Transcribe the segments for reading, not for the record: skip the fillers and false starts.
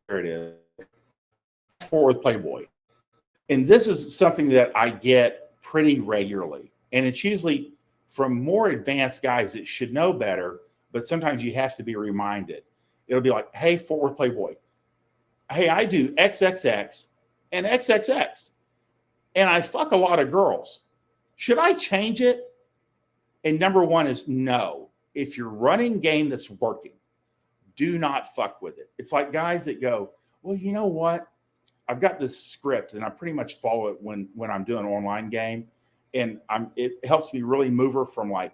There it is. For with Playboy. And this is something that I get pretty regularly. And it's usually from more advanced guys that should know better, but sometimes you have to be reminded. It'll be like, hey, for with Playboy. Hey, I do XXX and XXX. And I fuck a lot of girls. Should I change it? And number one is no. If you're running game that's working, do not fuck with it. It's like guys that go, well, you know what? I've got this script and I pretty much follow it when I'm doing an online game. And it helps me really move her from like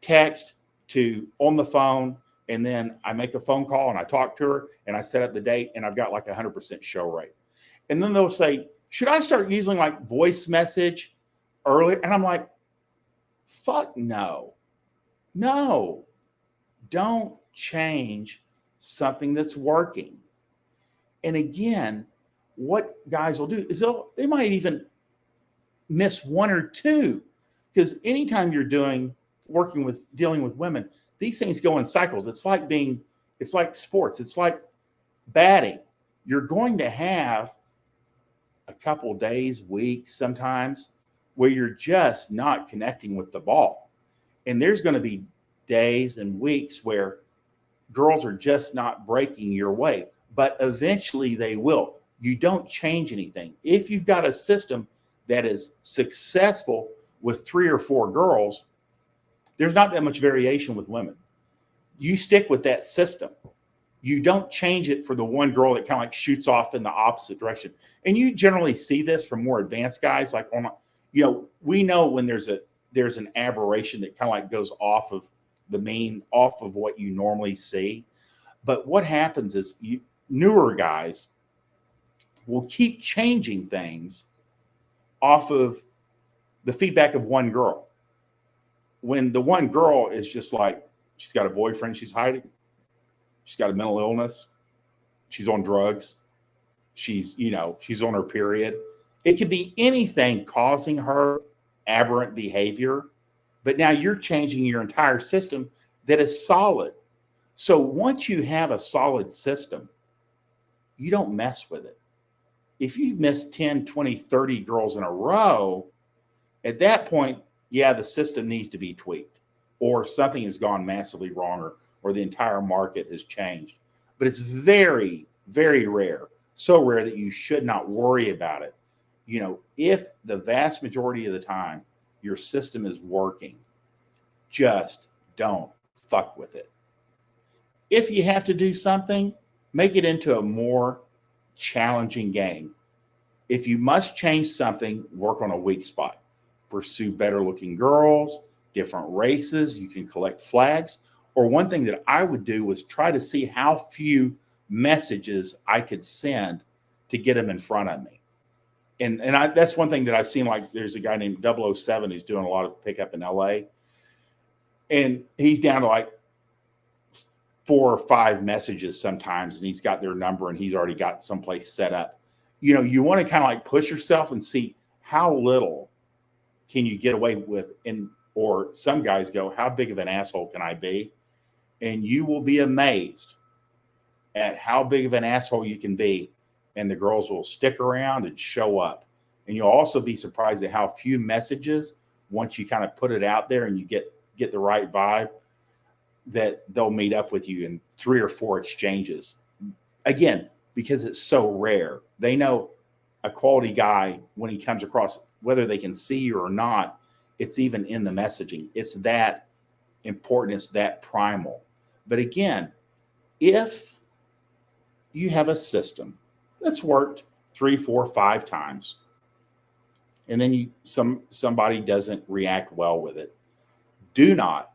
text to on the phone. And then I make a phone call and I talk to her and I set up the date and I've got like 100% show rate. And then they'll say, should I start using like voice message early? And I'm like, fuck no. No. Don't change something that's working. And again, what guys will do is they might even miss one or two, because anytime you're dealing with women, these things go in cycles. It's like sports. It's like batting. You're going to have a couple days, weeks, sometimes where you're just not connecting with the ball. And there's going to be days and weeks where girls are just not breaking your way, but eventually they will. You don't change anything. If you've got a system that is successful with 3 or 4 girls, there's not that much variation with women. You stick with that system. You don't change it for the one girl that kind of like shoots off in the opposite direction. And you generally see this from more advanced guys. Like, we know when there's an aberration that kind of like goes off of the main, off of what you normally see. But what happens is newer guys will keep changing things off of the feedback of one girl. When the one girl is just like, she's got a boyfriend she's hiding, she's got a mental illness, she's on drugs, she's on her period. It could be anything causing her aberrant behavior, but now you're changing your entire system that is solid. So once you have a solid system, you don't mess with it. If you miss 10, 20, 30 girls in a row, at that point, yeah, the system needs to be tweaked, or something has gone massively wrong, or the entire market has changed. But it's very, very rare, so rare that you should not worry about it. If the vast majority of the time your system is working, just don't fuck with it. If you have to do something, make it into a more challenging game. If you must change something, work on a weak spot. Pursue better looking girls, different races. You can collect flags. Or one thing that I would do was try to see how few messages I could send to get them in front of me. And that's one thing that I've seen. Like, there's a guy named 007 who's doing a lot of pickup in LA. And he's down to like 4 or 5 messages sometimes, and he's got their number and he's already got someplace set up. You want to kind of like push yourself and see how little can you get away with. Or some guys go, how big of an asshole can I be? And you will be amazed at how big of an asshole you can be. And the girls will stick around and show up. And you'll also be surprised at how few messages, once you kind of put it out there and you get the right vibe, that they'll meet up with you in 3 or 4 exchanges. Again, because it's so rare. They know a quality guy, when he comes across, whether they can see you or not, it's even in the messaging. It's that important. It's that primal. But again, if you have a system that's worked 3, 4, 5 times, and then somebody doesn't react well with it, do not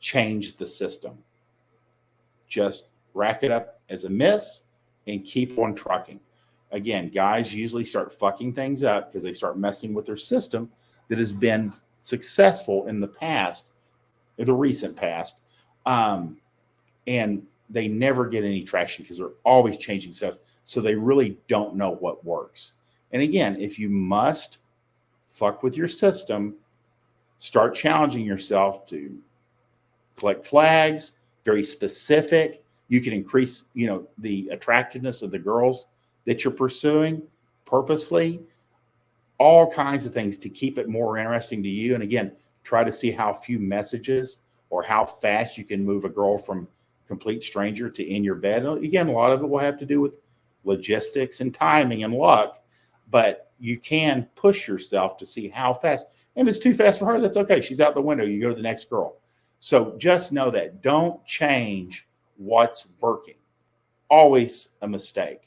change the system. Just rack it up as a miss and keep on trucking. Again, guys usually start fucking things up because they start messing with their system that has been successful in the past, in the recent past, and they never get any traction because they're always changing stuff. So they really don't know what works. And again, if you must fuck with your system, start challenging yourself to collect flags, very specific, You can increase, the attractiveness of the girls that you're pursuing purposely, all kinds of things to keep it more interesting to you. And again, try to see how few messages or how fast you can move a girl from complete stranger to in your bed. And again, a lot of it will have to do with logistics and timing and luck, but you can push yourself to see how fast. And if it's too fast for her, that's okay. She's out the window. You go to the next girl. So just know that don't change what's working. Always a mistake.